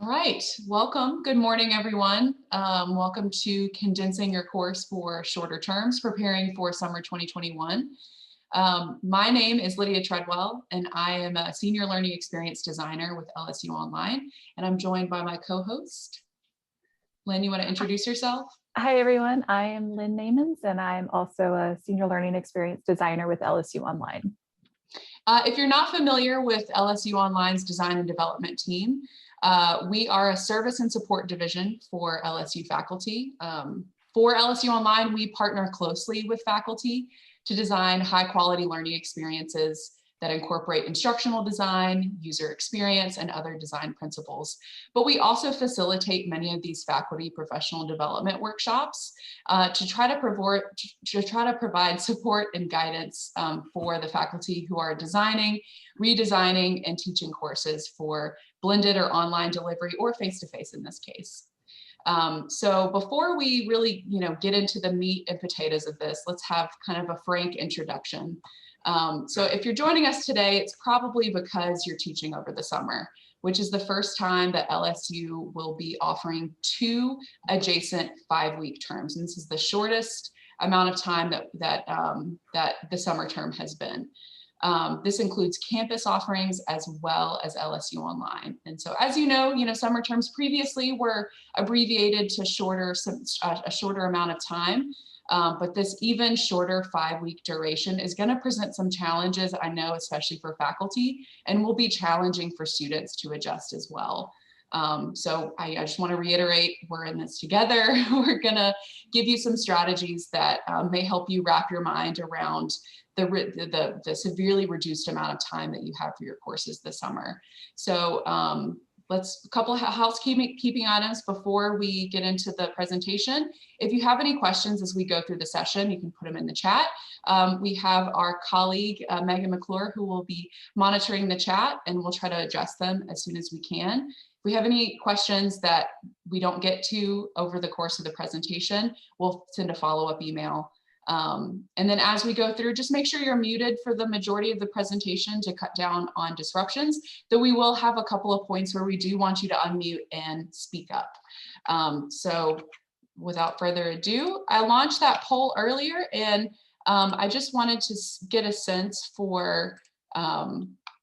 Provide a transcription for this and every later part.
right, welcome. Good morning, everyone. Welcome to Condensing Your Course for Shorter Terms, Preparing for Summer 2021. My name is Lydia Treadwell, and I am a Senior Learning Experience Designer with LSU Online, and I'm joined by my co-host. Lynn, you want to introduce yourself? Hi, everyone. I am Lynn Namens, and I'm also a Senior Learning Experience Designer with LSU Online. If you're not familiar with LSU Online's design and development team, we are a service and support division for LSU faculty. For LSU Online, we partner closely with faculty to design high quality learning experiences that incorporate instructional design, user experience, and other design principles. But we also facilitate many of these faculty professional development workshops to try to provide support and guidance for the faculty who are designing, redesigning, and teaching courses for blended or online delivery or face-to-face in this case. So before we really, get into the meat and potatoes of this, let's have kind of a frank introduction. So if you're joining us today, it's probably because you're teaching over the summer, which is the first time that LSU will be offering 2 adjacent 5-week terms. And this is the shortest amount of time that the summer term has been. This includes campus offerings as well as LSU Online. And so as you know, summer terms previously were abbreviated to a shorter amount of time. But this even shorter 5-week duration is going to present some challenges, I know, especially for faculty, and will be challenging for students to adjust as well. So I just want to reiterate, we're in this together. We're going to give you some strategies that may help you wrap your mind around the severely reduced amount of time that you have for your courses this summer. So a couple of housekeeping items before we get into the presentation. If you have any questions as we go through the session, you can put them in the chat. We have our colleague, Megan McClure, who will be monitoring the chat, and we'll try to address them as soon as we can. If we have any questions that we don't get to over the course of the presentation, we'll send a follow-up email. And then as we go through, just make sure you're muted for the majority of the presentation to cut down on disruptions, though we will have a couple of points where we do want you to unmute and speak up. So without further ado, I launched that poll earlier, and I just wanted to get a sense for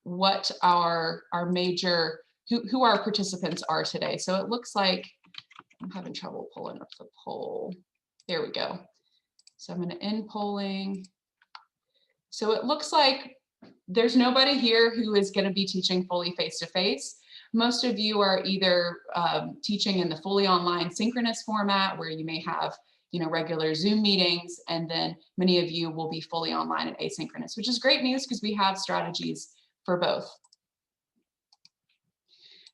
what our major, who our participants are today. So it looks like I'm having trouble pulling up the poll. There we go. So I'm going to end polling. So it looks like there's nobody here who is going to be teaching fully face-to-face. Most of you are either teaching in the fully online synchronous format where you may have regular Zoom meetings, and then many of you will be fully online and asynchronous, which is great news because we have strategies for both.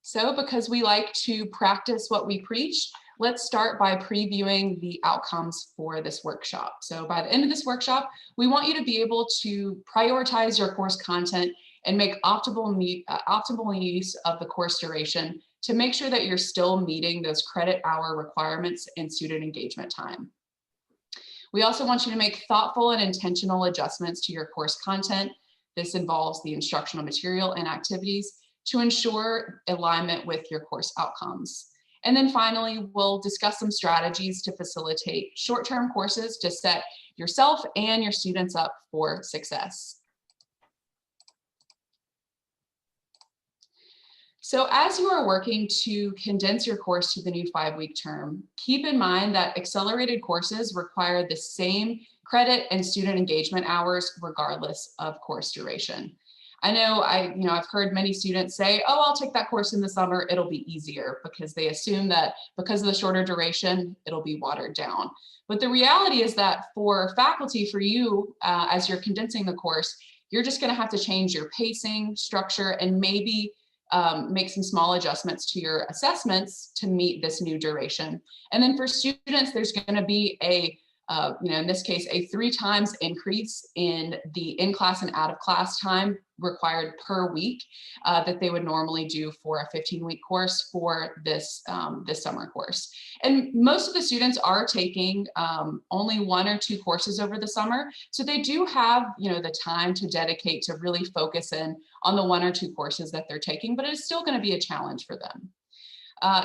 So because we like to practice what we preach, let's start by previewing the outcomes for this workshop. So by the end of this workshop, we want you to be able to prioritize your course content and make optimal use of the course duration to make sure that you're still meeting those credit hour requirements and student engagement time. We also want you to make thoughtful and intentional adjustments to your course content. This involves the instructional material and activities to ensure alignment with your course outcomes. And then finally, we'll discuss some strategies to facilitate short-term courses to set yourself and your students up for success. So as you are working to condense your course to the new 5-week term, keep in mind that accelerated courses require the same credit and student engagement hours regardless of course duration. I know I've heard many students say, oh, I'll take that course in the summer, it'll be easier, because they assume that because of the shorter duration, it'll be watered down. But the reality is that for faculty, for you, as you're condensing the course, you're just gonna have to change your pacing, structure, and maybe make some small adjustments to your assessments to meet this new duration. And then for students, there's gonna be in this case, a 3 times increase in the in-class and out-of-class time required per week that they would normally do for a 15-week course for this summer course. And most of the students are taking only 1 or 2 courses over the summer, so they do have the time to dedicate to really focus in on the 1 or 2 courses that they're taking, but it's still going to be a challenge for them.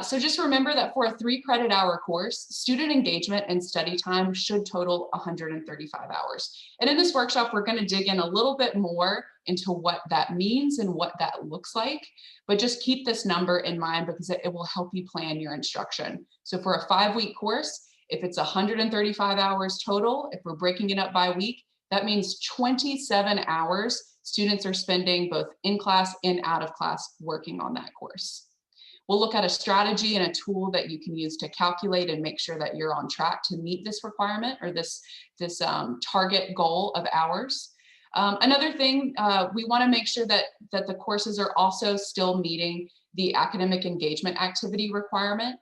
So just remember that for a 3-credit-hour course, student engagement and study time should total 135 hours. And in this workshop, we're going to dig in a little bit more into what that means and what that looks like. But just keep this number in mind because it will help you plan your instruction. So for a 5-week course, if it's 135 hours total, if we're breaking it up by week, that means 27 hours students are spending both in class and out of class working on that course. We'll look at a strategy and a tool that you can use to calculate and make sure that you're on track to meet this requirement or this target goal of hours. Another thing, we want to make sure that the courses are also still meeting the academic engagement activity requirement.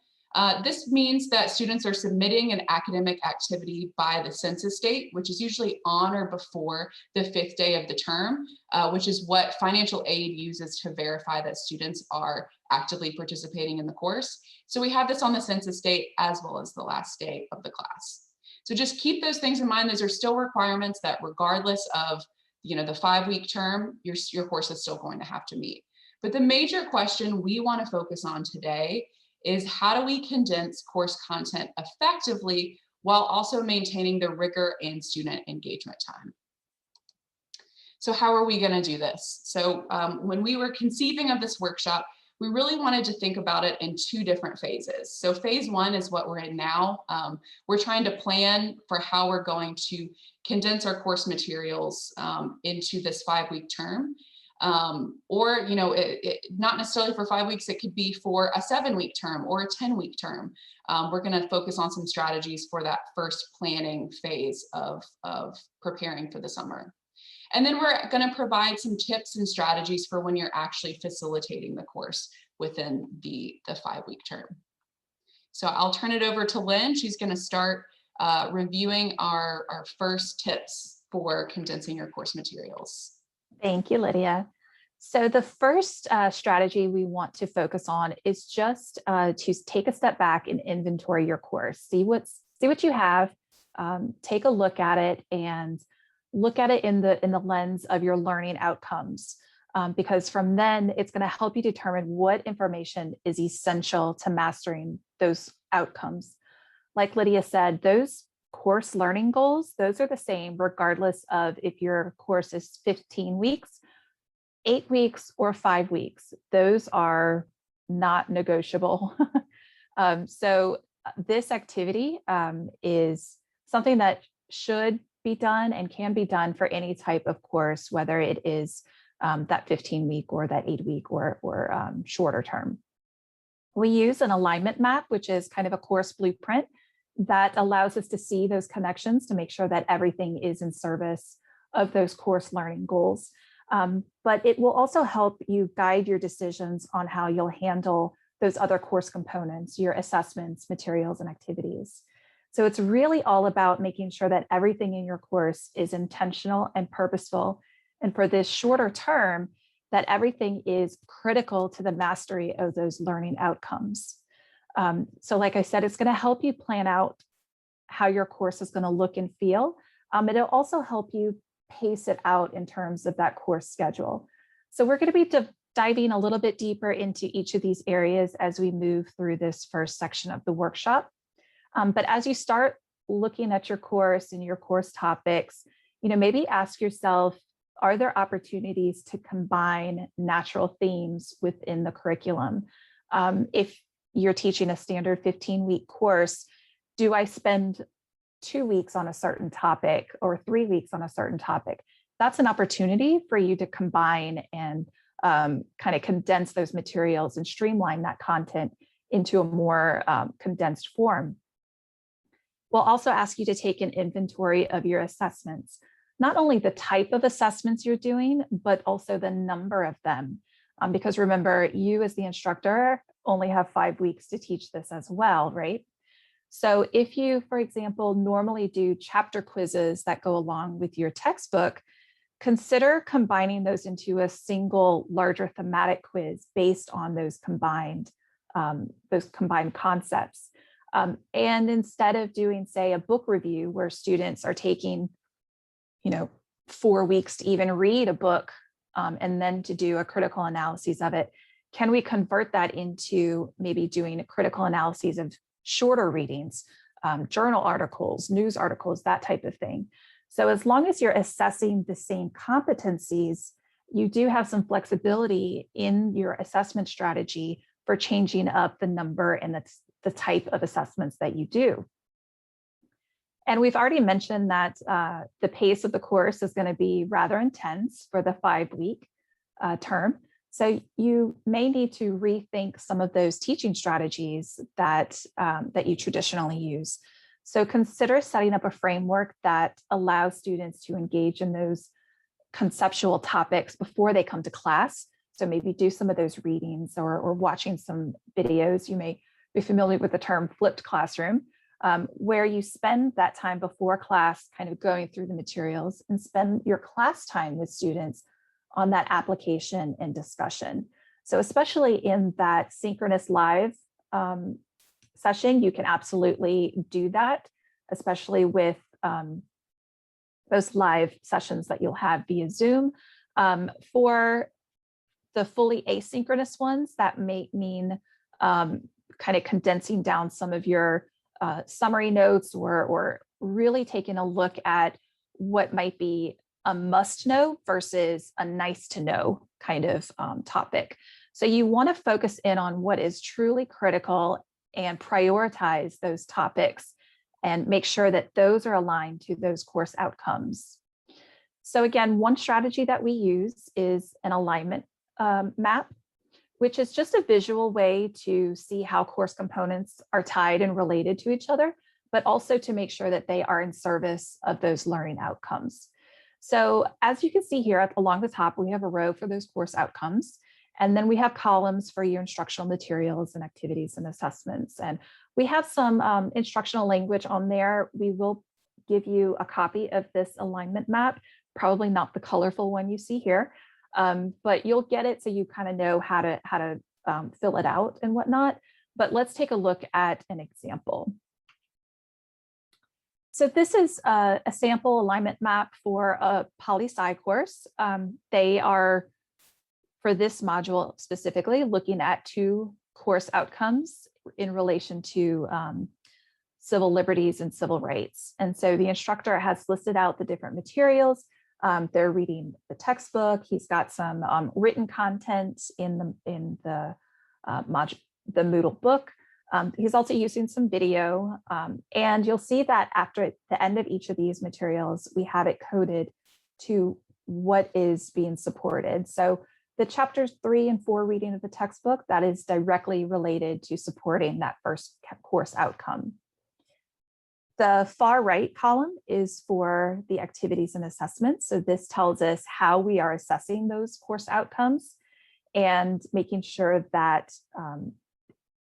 This means that students are submitting an academic activity by the census date, which is usually on or before the 5th day of the term, which is what financial aid uses to verify that students are actively participating in the course. So we have this on the census date as well as the last day of the class. So just keep those things in mind. Those are still requirements that regardless of the 5-week term, your course is still going to have to meet. But the major question we want to focus on today is how do we condense course content effectively while also maintaining the rigor and student engagement time? So how are we going to do this? So when we were conceiving of this workshop, we really wanted to think about it in 2 different phases. So phase 1 is what we're in now. We're trying to plan for how we're going to condense our course materials into this 5-week term. Or, not necessarily for 5 weeks, it could be for a 7-week term or a 10-week term. We're going to focus on some strategies for that first planning phase of preparing for the summer. And then we're going to provide some tips and strategies for when you're actually facilitating the course within the 5-week term. So I'll turn it over to Lynn. She's going to start reviewing our first tips for condensing your course materials. Thank you, Lydia. So the first strategy we want to focus on is just to take a step back and inventory your course. See what you have, take a look at it, and look at it in the lens of your learning outcomes. Because from then it's going to help you determine what information is essential to mastering those outcomes. Like Lydia said, those course learning goals, those are the same regardless of if your course is 15 weeks, 8 weeks, or 5 weeks. Those are not negotiable. So this activity is something that should be done and can be done for any type of course, whether it is that 15-week or that 8-week or shorter term. We use an alignment map, which is kind of a course blueprint that allows us to see those connections to make sure that everything is in service of those course learning goals. But it will also help you guide your decisions on how you'll handle those other course components, your assessments, materials, and activities. So it's really all about making sure that everything in your course is intentional and purposeful. And for this shorter term, that everything is critical to the mastery of those learning outcomes. So like I said, it's going to help you plan out how your course is going to look and feel. It'll also help you pace it out in terms of that course schedule. So we're going to be diving a little bit deeper into each of these areas as we move through this first section of the workshop. But as you start looking at your course and your course topics, maybe ask yourself, are there opportunities to combine natural themes within the curriculum? If you're teaching a standard 15-week course, do I spend 2 weeks on a certain topic or 3 weeks on a certain topic? That's an opportunity for you to combine and kind of condense those materials and streamline that content into a more condensed form. We'll also ask you to take an inventory of your assessments, not only the type of assessments you're doing, but also the number of them. Because remember, you as the instructor only have 5 weeks to teach this as well, right? So if you, for example, normally do chapter quizzes that go along with your textbook, consider combining those into a single larger thematic quiz based on those combined concepts. And instead of doing, say, a book review where students are taking, 4 weeks to even read a book and then to do a critical analysis of it, can we convert that into maybe doing critical analyses of shorter readings, journal articles, news articles, that type of thing. So as long as you're assessing the same competencies, you do have some flexibility in your assessment strategy for changing up the number and the type of assessments that you do. And we've already mentioned that the pace of the course is going to be rather intense for the 5-week term. So you may need to rethink some of those teaching strategies that you traditionally use. So consider setting up a framework that allows students to engage in those conceptual topics before they come to class. So maybe do some of those readings or watching some videos. You may be familiar with the term flipped classroom, where you spend that time before class kind of going through the materials and spend your class time with students on that application and discussion. So especially in that synchronous live session, you can absolutely do that, especially with those live sessions that you'll have via Zoom. For the fully asynchronous ones, that may mean kind of condensing down some of your summary notes or really taking a look at what might be a must know versus a nice to know kind of topic. So you want to focus in on what is truly critical and prioritize those topics and make sure that those are aligned to those course outcomes. So again, one strategy that we use is an alignment map, which is just a visual way to see how course components are tied and related to each other, but also to make sure that they are in service of those learning outcomes. So as you can see here along the top, we have a row for those course outcomes. And then we have columns for your instructional materials and activities and assessments. And we have some instructional language on there. We will give you a copy of this alignment map, probably not the colorful one you see here, but you'll get it so you kind of know how to fill it out and whatnot. But let's take a look at an example. So this is a sample alignment map for a poli-sci course. They are, for this module specifically, looking at 2 course outcomes in relation to civil liberties and civil rights. And so the instructor has listed out the different materials. They're reading the textbook. He's got some written content in the Moodle book. He's also using some video, and you'll see that after the end of each of these materials, we have it coded to what is being supported. So the chapters 3 and 4 reading of the textbook, that is directly related to supporting that first course outcome. The far right column is for the activities and assessments. So this tells us how we are assessing those course outcomes and making sure that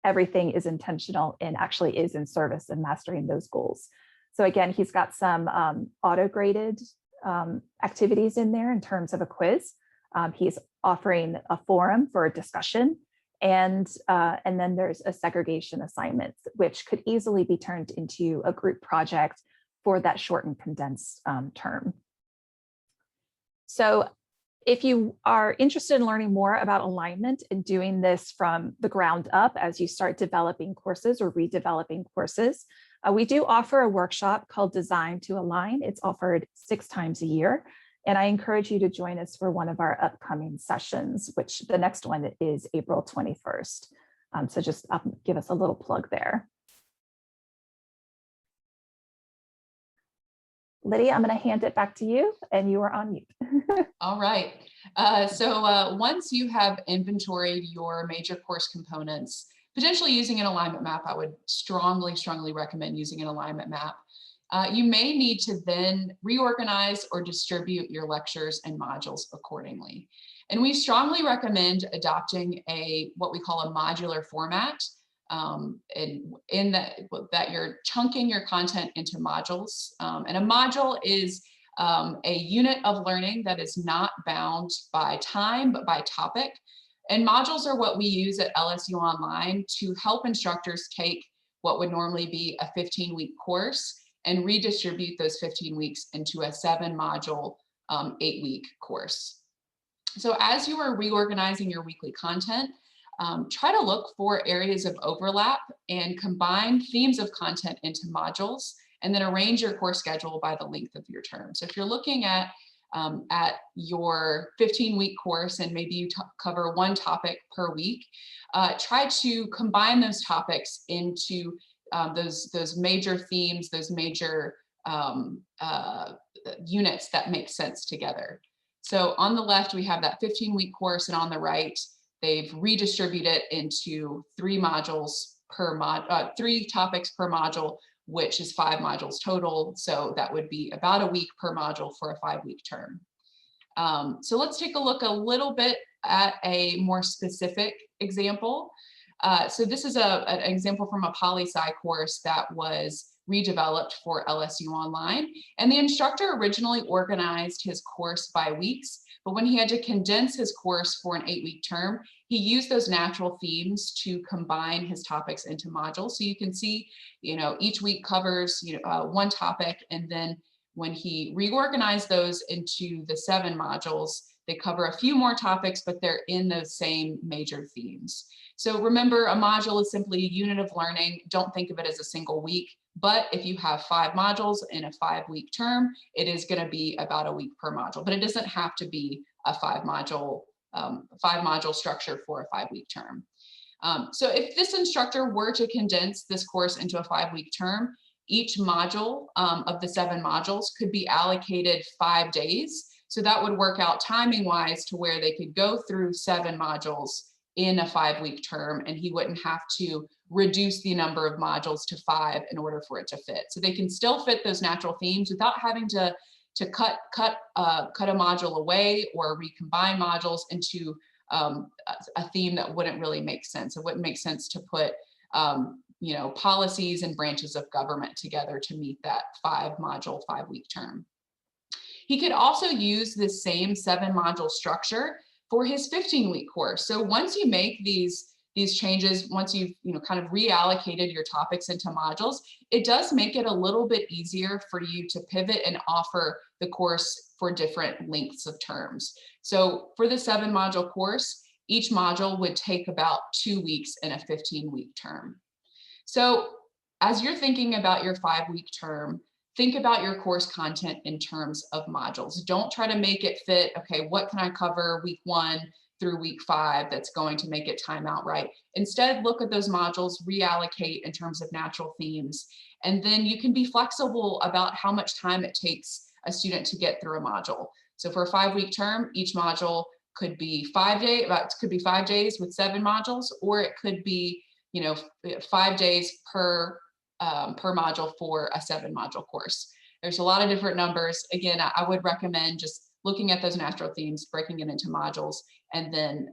everything is intentional and actually is in service of mastering those goals. So again, he's got some auto-graded activities in there in terms of a quiz. He's offering a forum for a discussion, and then there's a segregation assignment, which could easily be turned into a group project for that shortened condensed term. So if you are interested in learning more about alignment and doing this from the ground up as you start developing courses or redeveloping courses, we do offer a workshop called Design to Align. It's offered 6 times a year. And I encourage you to join us for one of our upcoming sessions, which the next one is April 21st. So just give us a little plug there. Lydia, I'm going to hand it back to you, and you are on mute. All right. So once you have inventoried your major course components, potentially using an alignment map, I would strongly recommend using an alignment map. You may need to then reorganize or distribute your lectures and modules accordingly. And we strongly recommend adopting what we call a modular format, in that you're chunking your content into modules. And a module is a unit of learning that is not bound by time, but by topic. And modules are what we use at LSU Online to help instructors take what would normally be a 15-week course and redistribute those 15 weeks into a 7-module, 8-week course. So as you are reorganizing your weekly content, try to look for areas of overlap and combine themes of content into modules, and then arrange your course schedule by the length of your term. So if you're looking at your 15-week course and maybe you cover one topic per week, try to combine those topics into those major themes, those major units that make sense together. So on the left, we have that 15-week course, and on the right, they've redistributed into 3 modules per 3 topics per module, which is 5 modules total. So that would be about a week per module for a 5-week term. So let's take a look a little bit at a more specific example. So this is an example from a poli-sci course that was redeveloped for LSU Online. And the instructor originally organized his course by weeks, but when he had to condense his course for an 8-week term, he used those natural themes to combine his topics into modules. So you can see, each week covers, one topic, and then when he reorganized those into the 7 modules, they cover a few more topics, but they're in those same major themes. So remember, a module is simply a unit of learning. Don't think of it as a single week, but if you have 5 modules in a 5-week term, it is going to be about a week per module, but it doesn't have to be a 5 module structure for a 5-week term. So if this instructor were to condense this course into a 5-week term, each module of the 7 modules could be allocated 5 days. So that would work out timing wise to where they could go through 7 modules in a 5-week term, and he wouldn't have to reduce the number of modules to 5 in order for it to fit. So they can still fit those natural themes without having to cut a module away or recombine modules into a theme that wouldn't really make sense. It wouldn't make sense to put policies and branches of government together to meet that 5-module, 5-week term. He could also use this same 7-module structure for his 15-week course. So once you make these changes, once you've kind of reallocated your topics into modules, it does make it a little bit easier for you to pivot and offer the course for different lengths of terms. So for the 7-module course, each module would take about 2 weeks in a 15-week term. So as you're thinking about your 5-week term, think about your course content in terms of modules. Don't try to make it fit, okay, what can I cover week 1 through week 5 that's going to make it time out right? Instead, look at those modules, reallocate in terms of natural themes, and then you can be flexible about how much time it takes a student to get through a module. So for a 5-week term, each module could be 5 days with 7 modules, or it could be 5 days per module for a 7-module course. There's a lot of different numbers. Again, I would recommend just looking at those natural themes, breaking it into modules, and then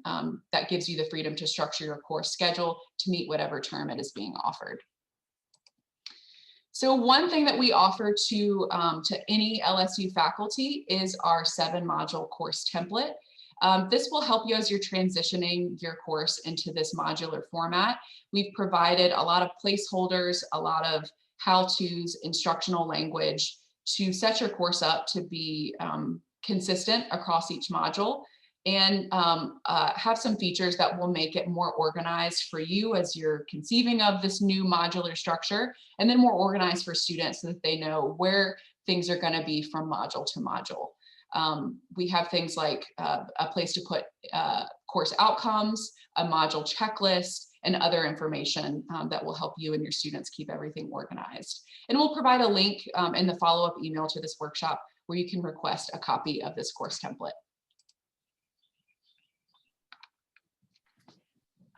that gives you the freedom to structure your course schedule to meet whatever term it is being offered. So one thing that we offer to any LSU faculty is our 7-module course template. This will help you as you're transitioning your course into this modular format. We've provided a lot of placeholders, a lot of how-tos, instructional language to set your course up to be consistent across each module, and have some features that will make it more organized for you as you're conceiving of this new modular structure, and then more organized for students so that they know where things are going to be from module to module. We have things like a place to put course outcomes, a module checklist, and other information that will help you and your students keep everything organized. And we'll provide a link in the follow-up email to this workshop where you can request a copy of this course template.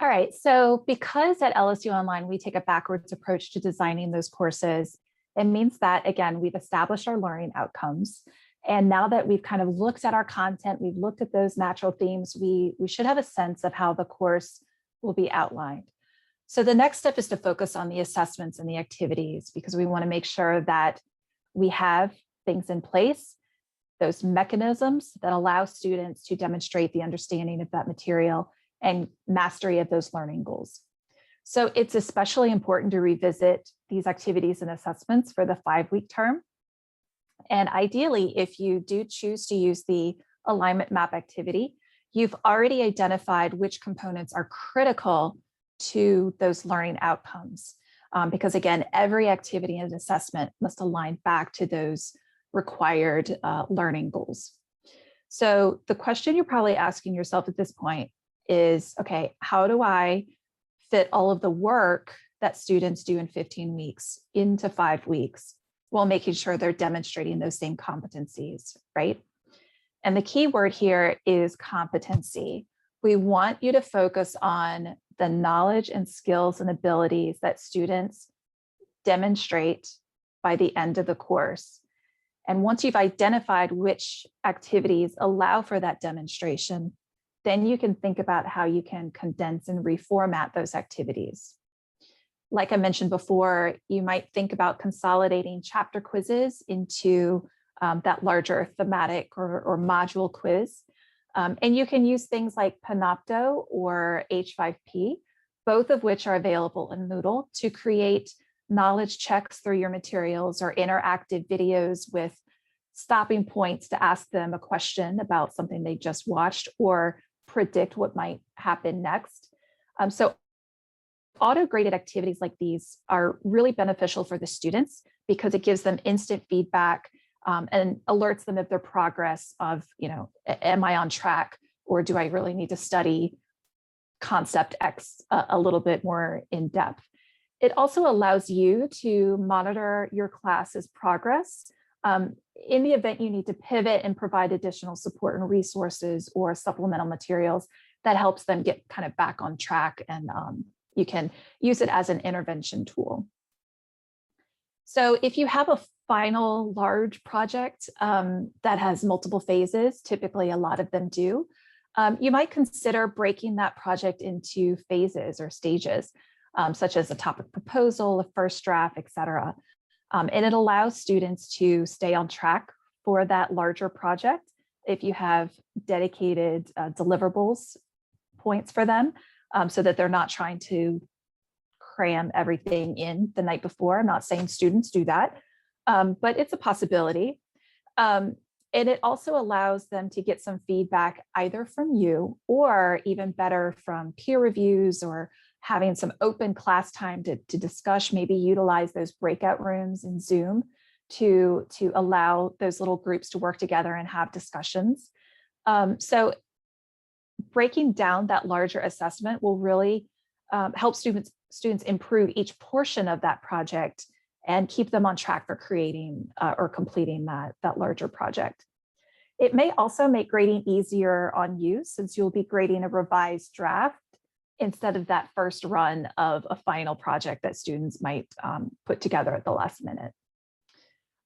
All right, so because at LSU Online, we take a backwards approach to designing those courses, it means that, again, we've established our learning outcomes. And now that we've kind of looked at our content, we've looked at those natural themes, we should have a sense of how the course will be outlined. So the next step is to focus on the assessments and the activities, because we want to make sure that we have things in place, those mechanisms that allow students to demonstrate the understanding of that material and mastery of those learning goals. So it's especially important to revisit these activities and assessments for the 5-week term. And ideally, if you do choose to use the alignment map activity, you've already identified which components are critical to those learning outcomes. Because again, every activity and assessment must align back to those required learning goals. So the question you're probably asking yourself at this point is, okay, how do I fit all of the work that students do in 15 weeks into 5 weeks while making sure they're demonstrating those same competencies, right? And the key word here is competency. We want you to focus on the knowledge and skills and abilities that students demonstrate by the end of the course. And once you've identified which activities allow for that demonstration, then you can think about how you can condense and reformat those activities. Like I mentioned before, you might think about consolidating chapter quizzes into that larger thematic or module quiz. And you can use things like Panopto or H5P, both of which are available in Moodle, to create knowledge checks through your materials or interactive videos with stopping points to ask them a question about something they just watched or predict what might happen next. So auto-graded activities like these are really beneficial for the students because it gives them instant feedback and alerts them of their progress of, am I on track, or do I really need to study concept X a little bit more in depth? It also allows you to monitor your class's progress. In the event you need to pivot and provide additional support and resources or supplemental materials, that helps them get kind of back on track, and you can use it as an intervention tool. So if you have a final large project that has multiple phases, typically a lot of them do, you might consider breaking that project into phases or stages, such as a topic proposal, a first draft, et cetera. And it allows students to stay on track for that larger project if you have dedicated deliverables points for them, so that they're not trying to cram everything in the night before. I'm not saying students do that, but it's a possibility. And it also allows them to get some feedback either from you or even better from peer reviews, or having some open class time to discuss, maybe utilize those breakout rooms in Zoom to allow those little groups to work together and have discussions. So breaking down that larger assessment will really help students improve each portion of that project and keep them on track for creating or completing that larger project. It may also make grading easier on you, since you'll be grading a revised draft instead of that first run of a final project that students might put together at the last minute.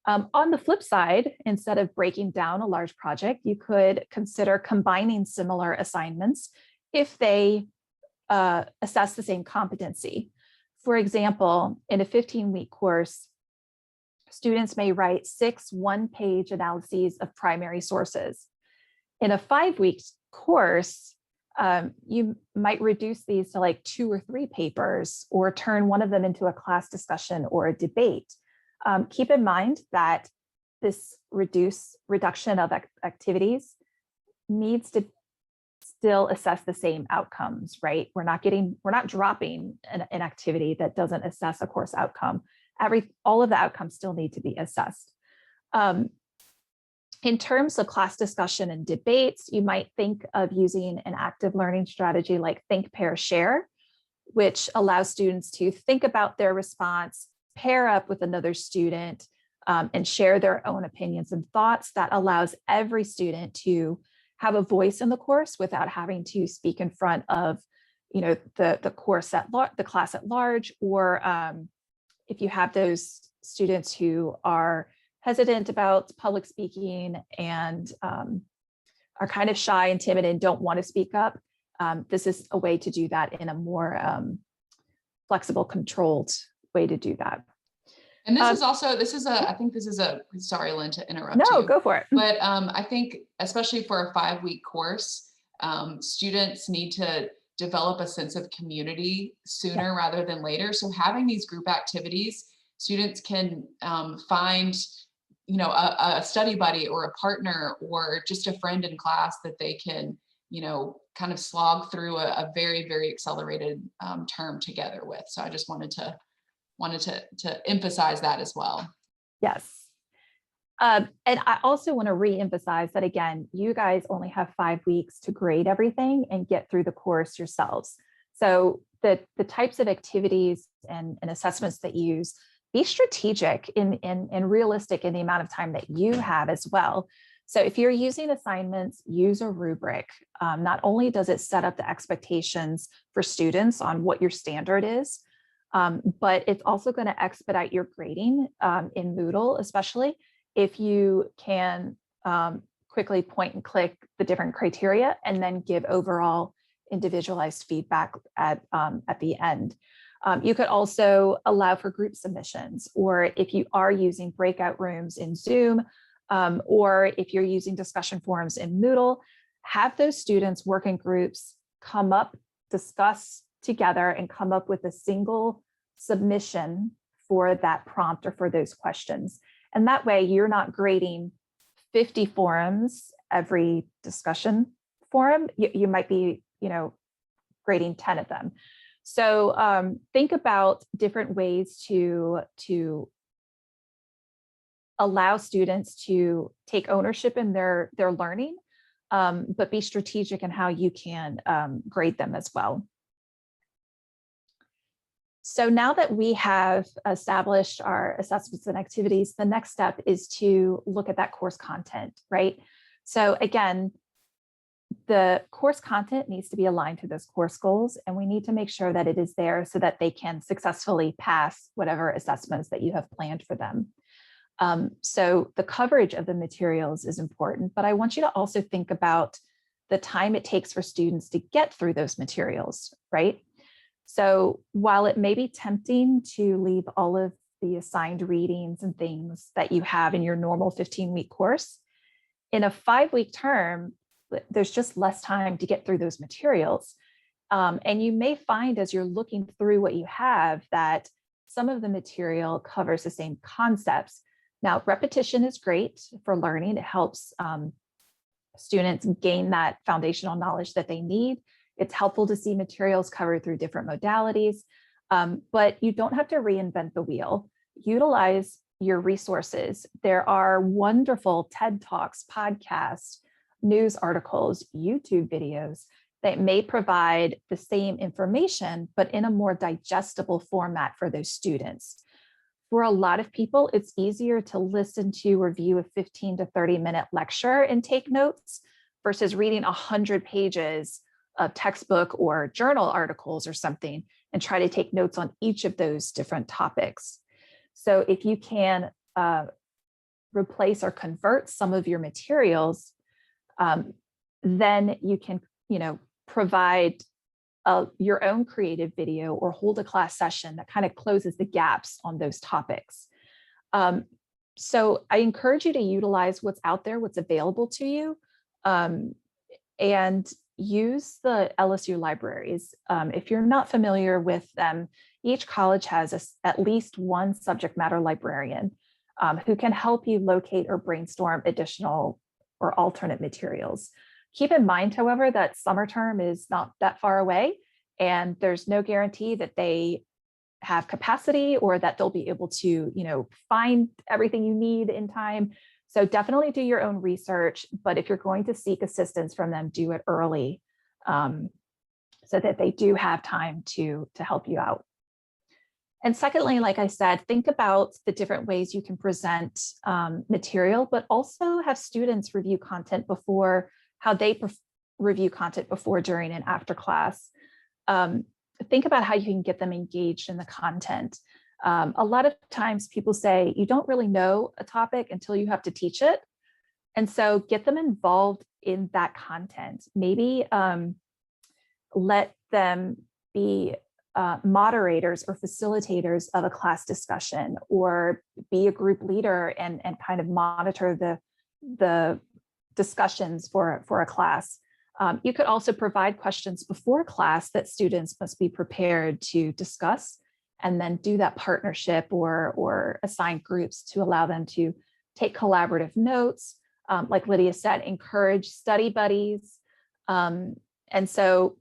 On the flip side, instead of breaking down a large project, you could consider combining similar assignments if they assess the same competency. For example, in a 15-week course, students may write 6 one-page analyses of primary sources. In a 5-week course, you might reduce these to like 2 or 3 papers, or turn one of them into a class discussion or a debate. Keep in mind that this reduction of activities needs to still assess the same outcomes, right? We're not dropping an activity that doesn't assess a course outcome. All of the outcomes still need to be assessed. In terms of class discussion and debates, you might think of using an active learning strategy like think, pair, share, which allows students to think about their response, pair up with another student, and share their own opinions and thoughts. That allows every student to have a voice in the course without having to speak in front of, the class at large, or if you have those students who are hesitant about public speaking and are kind of shy and timid and don't want to speak up, this is a way to do that in a more flexible, controlled way to do that. And I think this is sorry, Lynn, to interrupt you. No, go for it. But I think especially for a 5-week course, students need to develop a sense of community sooner rather than later. So having these group activities, students can find, a study buddy or a partner or just a friend in class that they can, kind of slog through a very, very accelerated term together with. So I just wanted to emphasize that as well. Yes. And I also want to re-emphasize that, again, you guys only have 5 weeks to grade everything and get through the course yourselves. So the types of activities and assessments that you use, be strategic and realistic in the amount of time that you have as well. So if you're using assignments, use a rubric. Not only does it set up the expectations for students on what your standard is, but it's also going to expedite your grading in Moodle, especially if you can quickly point and click the different criteria and then give overall individualized feedback at the end. You could also allow for group submissions, or if you are using breakout rooms in Zoom, or if you're using discussion forums in Moodle, have those students work in groups, come up, discuss together, and come up with a single submission for that prompt or for those questions. And that way you're not grading 50 forums every discussion forum. You might be, grading 10 of them. So think about different ways to allow students to take ownership in their learning, but be strategic in how you can grade them as well. So now that we have established our assessments and activities, the next step is to look at that course content, right? So again, the course content needs to be aligned to those course goals, and we need to make sure that it is there so that they can successfully pass whatever assessments that you have planned for them. So the coverage of the materials is important, but I want you to also think about the time it takes for students to get through those materials, right? So while it may be tempting to leave all of the assigned readings and things that you have in your normal 15-week course, in a 5-week term, there's just less time to get through those materials. And you may find as you're looking through what you have that some of the material covers the same concepts. Now, repetition is great for learning. It helps students gain that foundational knowledge that they need. It's helpful to see materials covered through different modalities, but you don't have to reinvent the wheel. Utilize your resources. There are wonderful TED Talks, podcasts, news articles, YouTube videos that may provide the same information, but in a more digestible format for those students. For a lot of people, it's easier to listen to or view a 15 to 30-minute lecture and take notes versus reading 100 pages of textbook or journal articles or something and try to take notes on each of those different topics. So if you can replace or convert some of your materials, then you can, provide your own creative video or hold a class session that kind of closes the gaps on those topics. So I encourage you to utilize what's out there, what's available to you, and use the LSU libraries. If you're not familiar with them, each college has at least one subject matter librarian who can help you locate or brainstorm additional or alternate materials. Keep in mind, however, that summer term is not that far away, and there's no guarantee that they have capacity or that they'll be able to, find everything you need in time. So definitely do your own research, but if you're going to seek assistance from them, do it early so that they do have time to help you out. And secondly, like I said, think about the different ways you can present material, but also have students review content before, how they review content before, during, and after class. Think about how you can get them engaged in the content. A lot of times people say you don't really know a topic until you have to teach it. And so get them involved in that content. Maybe let them be moderators or facilitators of a class discussion, or be a group leader and kind of monitor the discussions for a class. You could also provide questions before class that students must be prepared to discuss, and then do that partnership or assign groups to allow them to take collaborative notes. Like Lydia said, encourage study buddies, And so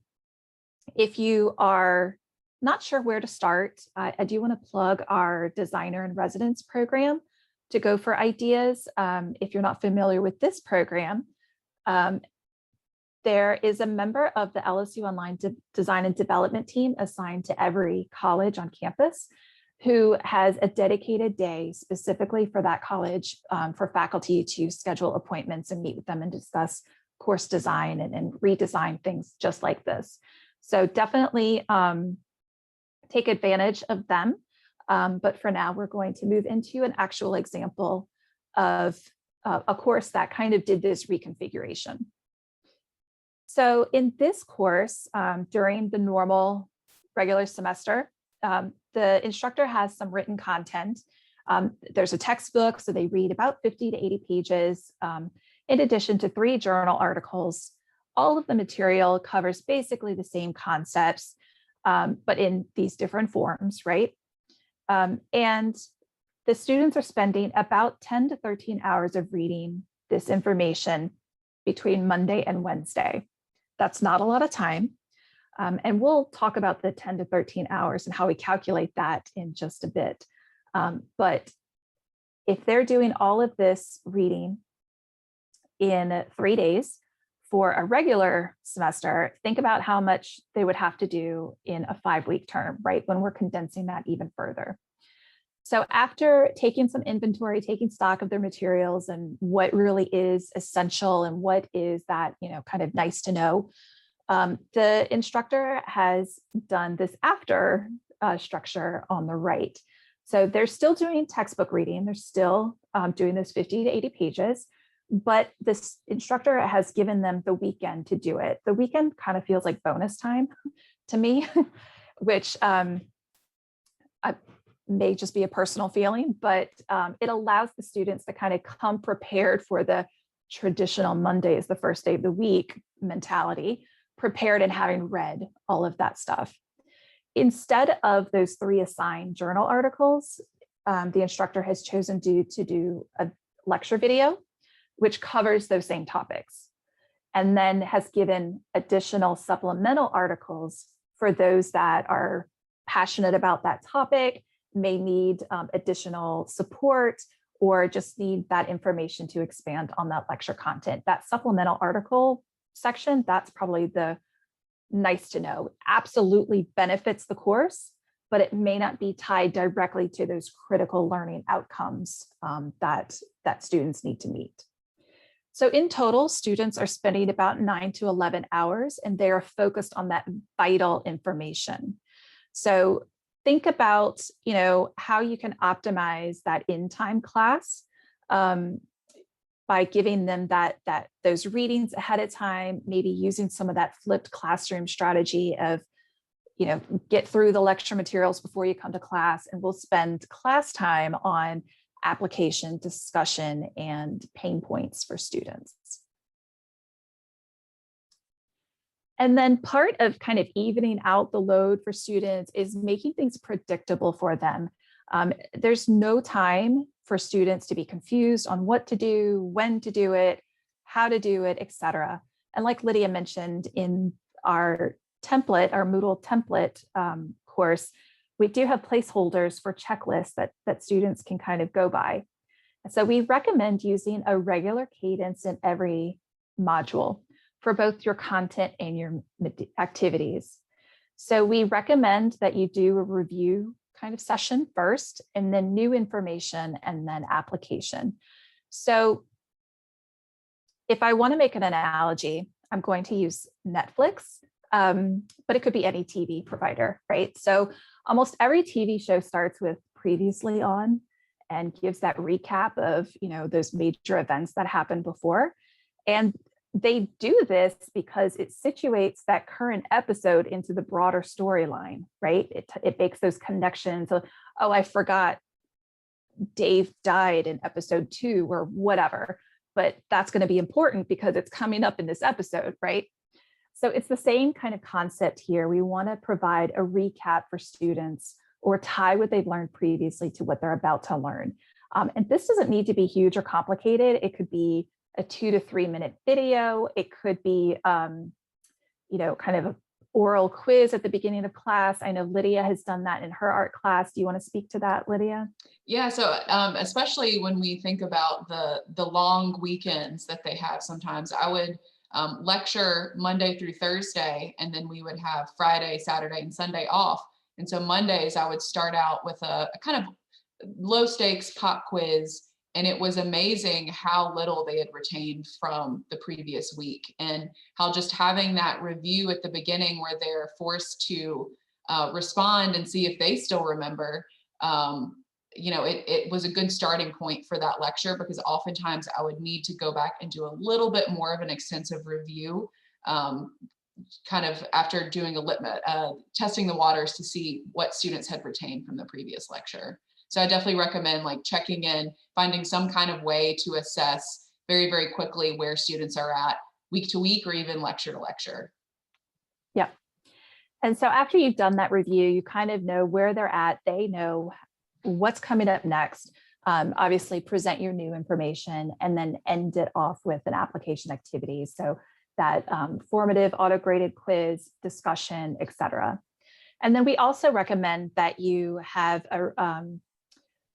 if you are not sure where to start, I do want to plug our designer in residence program to go for ideas. If you're not familiar with this program, there is a member of the LSU Online Design and Development team assigned to every college on campus who has a dedicated day specifically for that college for faculty to schedule appointments and meet with them and discuss course design and redesign things just like this. So definitely take advantage of them. But for now, we're going to move into an actual example of a course that kind of did this reconfiguration. So in this course, during the normal regular semester, the instructor has some written content. There's a textbook, so they read about 50 to 80 pages, in addition to 3 journal articles. All of the material covers basically the same concepts, but in these different forms, right? And the students are spending about 10 to 13 hours of reading this information between Monday and Wednesday. That's not a lot of time. And we'll talk about the 10 to 13 hours and how we calculate that in just a bit. But if they're doing all of this reading in 3 days for a regular semester, think about how much they would have to do in a 5-week term, right? When we're condensing that even further. So after taking some inventory, taking stock of their materials and what really is essential and what is that, kind of nice to know, the instructor has done this after structure on the right. So they're still doing textbook reading. They're still doing those 50 to 80 pages, but this instructor has given them the weekend to do it. The weekend kind of feels like bonus time to me, which may just be a personal feeling, but it allows the students to kind of come prepared for the traditional Monday is the first day of the week mentality, prepared and having read all of that stuff. Instead of those 3 assigned journal articles, the instructor has chosen to do a lecture video, which covers those same topics, and then has given additional supplemental articles for those that are passionate about that topic, may need additional support, or just need that information to expand on that lecture content. That supplemental article section, that's probably the nice to know. Absolutely benefits the course, but it may not be tied directly to those critical learning outcomes that students need to meet. So in total, students are spending about 9 to 11 hours, and they are focused on that vital information. So think about, how you can optimize that in-time class by giving them those readings ahead of time, maybe using some of that flipped classroom strategy of, get through the lecture materials before you come to class, and we'll spend class time on application, discussion, and pain points for students. And then part of kind of evening out the load for students is making things predictable for them. There's no time for students to be confused on what to do, when to do it, how to do it, et cetera. And like Lydia mentioned in our template, our Moodle template course, we do have placeholders for checklists that students can kind of go by. So we recommend using a regular cadence in every module for both your content and your activities. So we recommend that you do a review kind of session first, and then new information, and then application. So if I want to make an analogy, I'm going to use Netflix, but it could be any TV provider, right? So almost every TV show starts with previously on and gives that recap of, those major events that happened before. And they do this because it situates that current episode into the broader storyline, right? It makes those connections. So, oh, I forgot Dave died in episode 2 or whatever, but that's going to be important because it's coming up in this episode, right? So it's the same kind of concept here. We want to provide a recap for students or tie what they've learned previously to what they're about to learn. And this doesn't need to be huge or complicated. It could be a 2 to 3 minute video. It could be kind of an oral quiz at the beginning of class. I know Lydia has done that in her art class. Do you want to speak to that, Lydia? Yeah, so especially when we think about the long weekends that they have sometimes, I would lecture Monday through Thursday, and then we would have Friday, Saturday, and Sunday off. And so Mondays, I would start out with a kind of low stakes pop quiz. And it was amazing how little they had retained from the previous week, and how just having that review at the beginning where they're forced to respond and see if they still remember, it was a good starting point for that lecture, because oftentimes I would need to go back and do a little bit more of an extensive review, kind of after doing testing the waters to see what students had retained from the previous lecture. So I definitely recommend like checking in, finding some kind of way to assess very, very quickly where students are at week to week, or even lecture to lecture. Yeah. And so after you've done that review, you kind of know where they're at. They know what's coming up next. Obviously present your new information, and then end it off with an application activity. So that formative auto-graded quiz, discussion, etc. And then we also recommend that you have a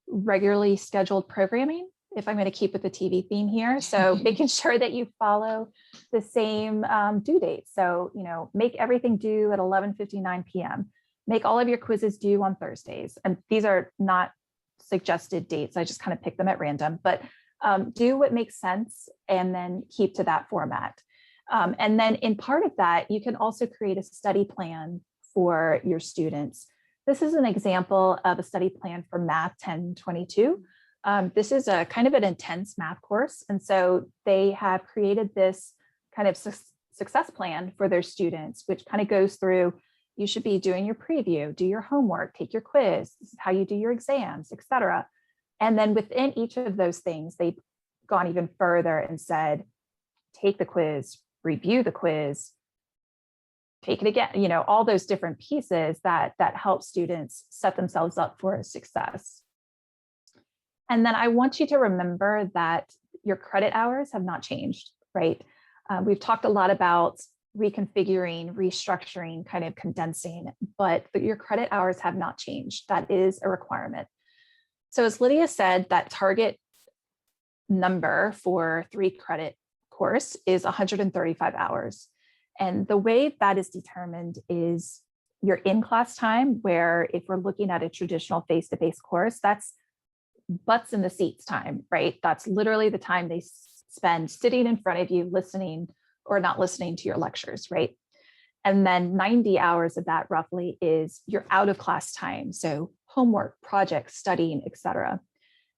regularly scheduled programming, if I'm going to keep with the TV theme here. So making sure that you follow the same due date. So, make everything due at 11:59 p.m. Make all of your quizzes due on Thursdays. And these are not suggested dates. I just kind of pick them at random, but do what makes sense and then keep to that format. And then in part of that, you can also create a study plan for your students. This is an example of a study plan for Math 1022. This is a kind of an intense math course. And so they have created this kind of success plan for their students, which kind of goes through, you should be doing your preview, do your homework, take your quiz, this is how you do your exams, etc. And then within each of those things, they've gone even further and said, take the quiz, review the quiz, take it again, all those different pieces that help students set themselves up for success. And then I want you to remember that your credit hours have not changed, right? We've talked a lot about reconfiguring, restructuring, kind of condensing, but your credit hours have not changed. That is a requirement. So as Lydia said, that target number for 3-credit course is 135 hours. And the way that is determined is your in-class time, where if we're looking at a traditional face-to-face course, that's butts in the seats time, right? That's literally the time they spend sitting in front of you, listening or not listening to your lectures, right? And then 90 hours of that roughly is your out of class time. So homework, projects, studying, etc.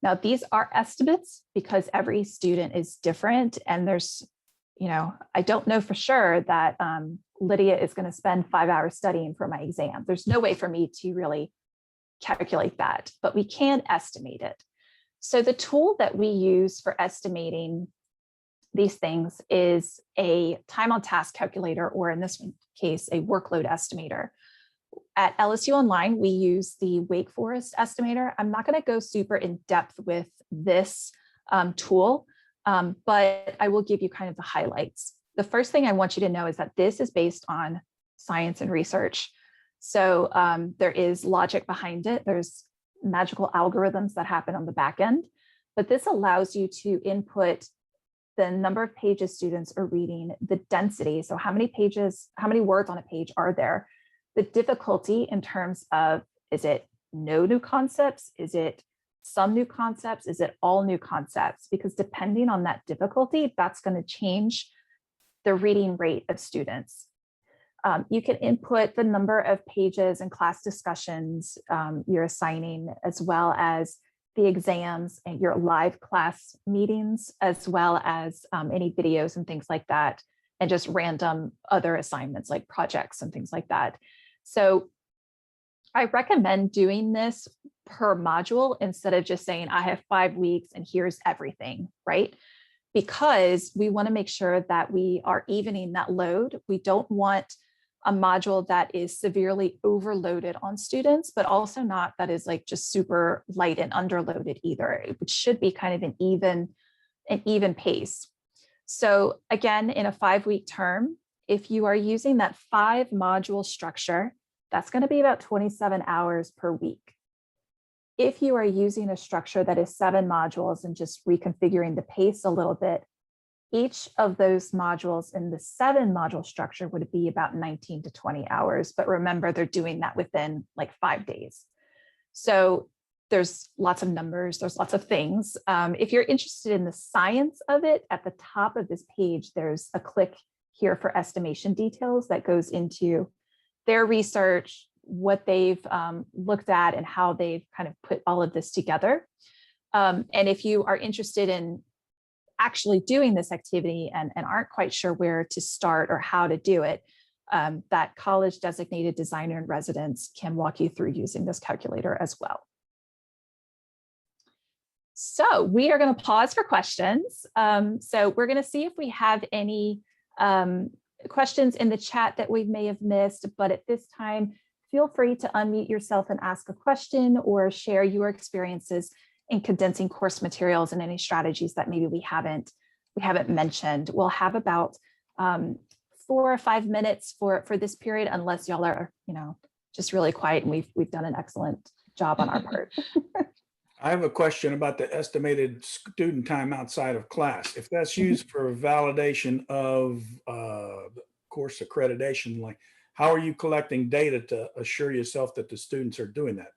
Now, these are estimates because every student is different, and there's, I don't know for sure that Lydia is going to spend 5 hours studying for my exam. There's no way for me to really calculate that, but we can estimate it. So the tool that we use for estimating these things is a time on task calculator, or in this case, a workload estimator. At LSU Online, we use the Wake Forest estimator. I'm not going to go super in depth with this tool, but I will give you kind of the highlights. The first thing I want you to know is that this is based on science and research. So there is logic behind it. There's magical algorithms that happen on the back end, but this allows you to input the number of pages students are reading, the density. So how many pages, how many words on a page are there? The difficulty in terms of, is it no new concepts? Is it some new concepts? Is it all new concepts? Because depending on that difficulty, that's going to change the reading rate of students. You can input the number of pages and class discussions you're assigning, as well as the exams and your live class meetings, as well as any videos and things like that, and just random other assignments like projects and things like that. So I recommend doing this per module instead of just saying, I have 5 weeks and here's everything, right? Because we want to make sure that we are evening that load. We don't want a module that is severely overloaded on students, but also not that is like just super light and underloaded either. It should be kind of an even pace. So again, in a 5-week term, if you are using that 5 module structure, that's going to be about 27 hours per week. If you are using a structure that is 7 modules and just reconfiguring the pace a little bit, each of those modules in the 7 module structure would be about 19 to 20 hours. But remember, they're doing that within like 5 days. So there's lots of numbers, there's lots of things. If you're interested in the science of it, at the top of this page, there's a click here for estimation details that goes into their research, what they've looked at, and how they've kind of put all of this together. And if you are interested in actually doing this activity and aren't quite sure where to start or how to do it, that college designated designer in residence can walk you through using this calculator as well. So we are going to pause for questions. So we're going to see if we have any questions in the chat that we may have missed, but at this time, feel free to unmute yourself and ask a question or share your experiences in condensing course materials and any strategies that maybe we haven't mentioned. We'll have about 4 or 5 minutes for this period, unless y'all are, just really quiet and we've done an excellent job on our part. I have a question about the estimated student time outside of class. If that's used for validation of course accreditation, like how are you collecting data to assure yourself that the students are doing that?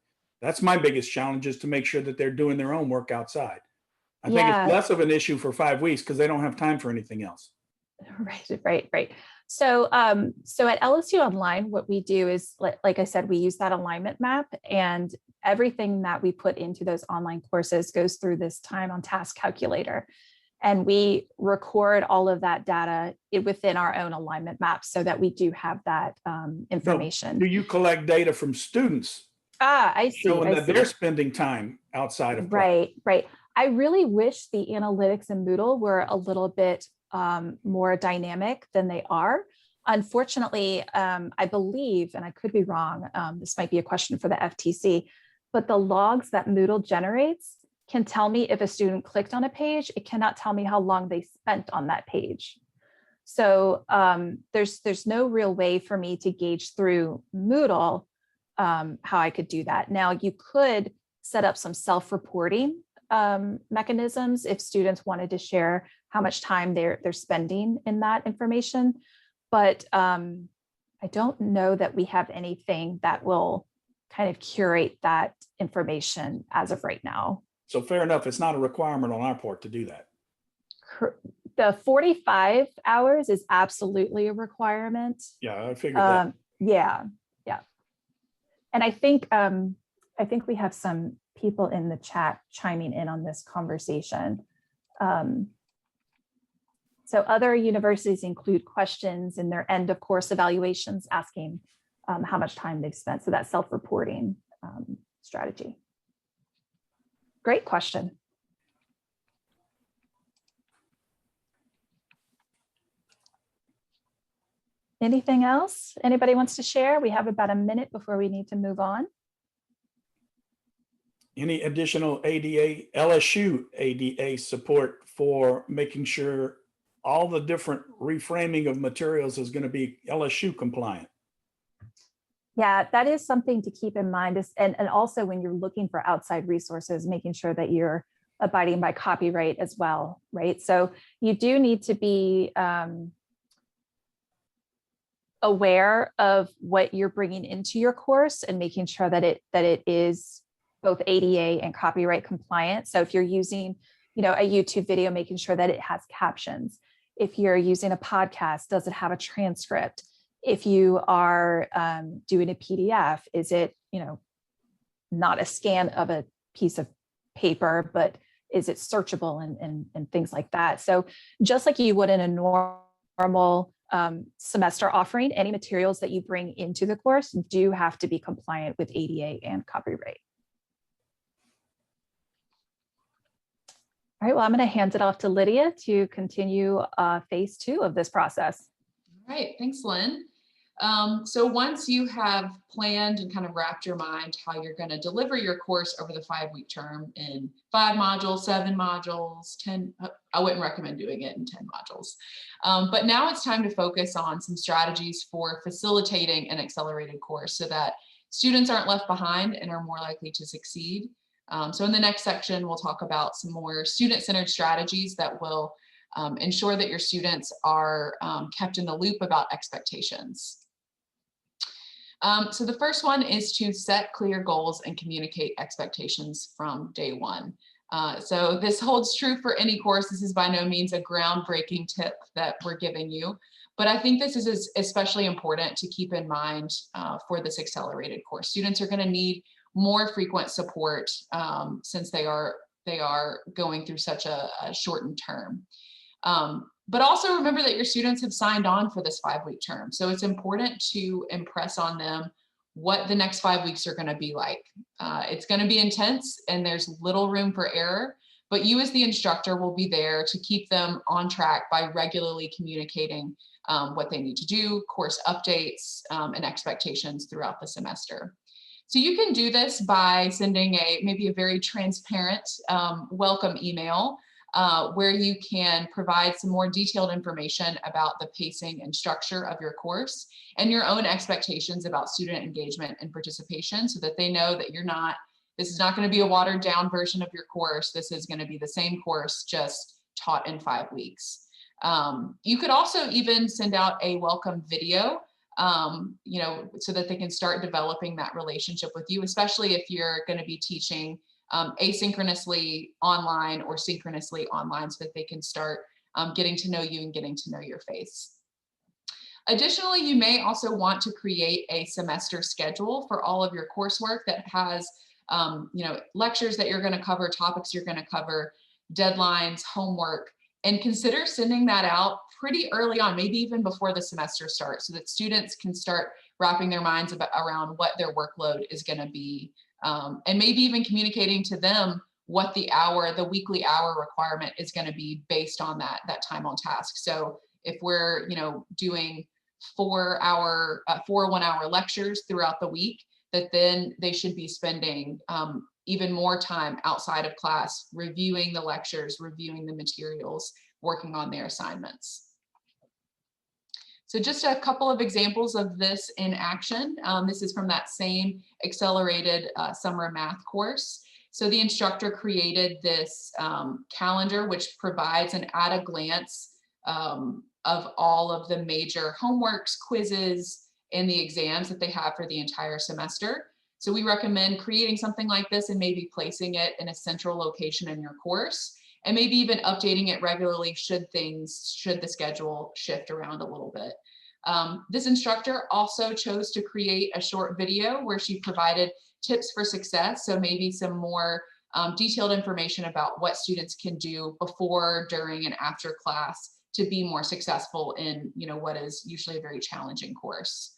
That's my biggest challenge, is to make sure that they're doing their own work outside. I think it's less of an issue for 5 weeks because they don't have time for anything else. Right. So at LSU Online, what we do is, like I said, we use that alignment map, and everything that we put into those online courses goes through this time on task calculator. And we record all of that data within our own alignment map so that we do have that information. So, do you collect data from students? I see. Showing that they're spending time outside of class. Right. I really wish the analytics in Moodle were a little bit more dynamic than they are. Unfortunately, I believe, and I could be wrong, this might be a question for the FTC, but the logs that Moodle generates can tell me if a student clicked on a page. It cannot tell me how long they spent on that page. So there's no real way for me to gauge through Moodle how I could do that. Now, you could set up some self-reporting mechanisms if students wanted to share how much time they're spending in that information. But I don't know that we have anything that will kind of curate that information as of right now. So fair enough, it's not a requirement on our part to do that. The 45 hours is absolutely a requirement. Yeah, I figured that. Yeah. And I think we have some people in the chat chiming in on this conversation. So other universities include questions in their end of course evaluations asking how much time they've spent. So that's self-reporting strategy. Great question. Anything else anybody wants to share? We have about a minute before we need to move on. Any additional LSU ADA support for making sure all the different reframing of materials is going to be LSU compliant? Yeah, that is something to keep in mind. And also when you're looking for outside resources, making sure that you're abiding by copyright as well, right? So you do need to be aware of what you're bringing into your course and making sure that it is both ADA and copyright compliant. So if you're using, a YouTube video, making sure that it has captions. If you're using a podcast, does it have a transcript? If you are doing a PDF, is it, not a scan of a piece of paper, but is it searchable and things like that? So just like you would in a normal semester offering, any materials that you bring into the course do have to be compliant with ADA and copyright. All right, well, I'm going to hand it off to Lydia to continue phase 2 of this process. All right, thanks, Lynn. So once you have planned and kind of wrapped your mind how you're going to deliver your course over the 5-week term in 5 modules, 7 modules, 10, I wouldn't recommend doing it in 10 modules. But now it's time to focus on some strategies for facilitating an accelerated course so that students aren't left behind and are more likely to succeed. So in the next section, we'll talk about some more student-centered strategies that will ensure that your students are kept in the loop about expectations. So the first one is to set clear goals and communicate expectations from day one. So this holds true for any course. This is by no means a groundbreaking tip that we're giving you, but I think this is especially important to keep in mind for this accelerated course. Students are going to need more frequent support since they are going through such a shortened term. But also remember that your students have signed on for this 5-week term. So it's important to impress on them what the next 5 weeks are going to be like. It's going to be intense and there's little room for error, but you as the instructor will be there to keep them on track by regularly communicating what they need to do, course updates, and expectations throughout the semester. So you can do this by sending maybe a very transparent welcome email where you can provide some more detailed information about the pacing and structure of your course and your own expectations about student engagement and participation so that they know that this is not going to be a watered down version of your course. This is going to be the same course, just taught in 5 weeks. You could also even send out a welcome video, so that they can start developing that relationship with you, especially if you're going to be teaching asynchronously online or synchronously online so that they can start getting to know you and getting to know your face. Additionally, you may also want to create a semester schedule for all of your coursework that has lectures that you're going to cover, topics you're going to cover, deadlines, homework, and consider sending that out pretty early on, maybe even before the semester starts, so that students can start wrapping their minds around what their workload is going to be. And maybe even communicating to them what the weekly hour requirement is going to be based on that time on task. So if we're, doing 4 1-hour lectures throughout the week, that then they should be spending even more time outside of class, reviewing the lectures, reviewing the materials, working on their assignments. So just a couple of examples of this in action. This is from that same accelerated summer math course. So the instructor created this calendar, which provides an at-a-glance of all of the major homeworks, quizzes, and the exams that they have for the entire semester. So we recommend creating something like this and maybe placing it in a central location in your course, and maybe even updating it regularly should the schedule shift around a little bit. This instructor also chose to create a short video where she provided tips for success. So maybe some more detailed information about what students can do before, during, and after class to be more successful in what is usually a very challenging course.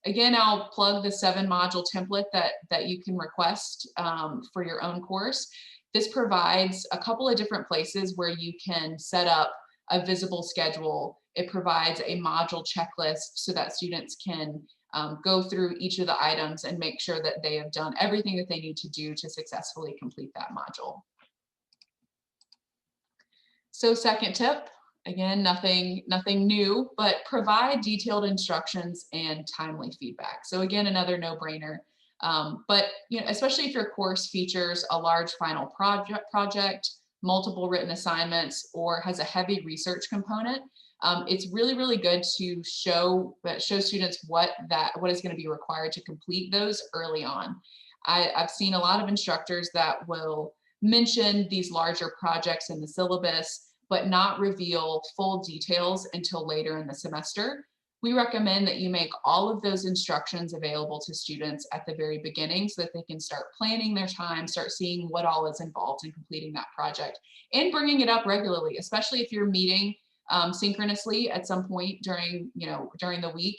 Again, I'll plug the 7-module template that you can request for your own course. This provides a couple of different places where you can set up a visible schedule. It provides a module checklist so that students can go through each of the items and make sure that they have done everything that they need to do to successfully complete that module. So second tip, again, nothing new, but provide detailed instructions and timely feedback. So again, another no-brainer. But especially if your course features a large final project, multiple written assignments, or has a heavy research component, it's really good to show students what is going to be required to complete those early on. I've seen a lot of instructors that will mention these larger projects in the syllabus, but not reveal full details until later in the semester. We recommend that you make all of those instructions available to students at the very beginning so that they can start planning their time, start seeing what all is involved in completing that project, and bringing it up regularly, especially if you're meeting synchronously at some point during the week,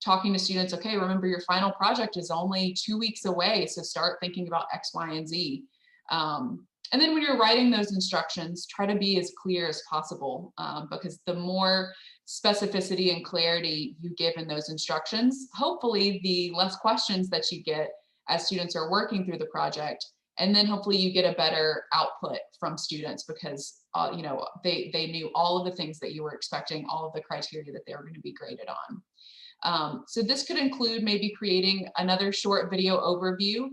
talking to students, okay, remember your final project is only 2 weeks away, so start thinking about X, Y, and Z. And then when you're writing those instructions, try to be as clear as possible because the more specificity and clarity you give in those instructions, hopefully the less questions that you get as students are working through the project. And then hopefully you get a better output from students because you know, they knew all of the things that you were expecting, all of the criteria that they were going to be graded on. So this could include maybe creating another short video overview.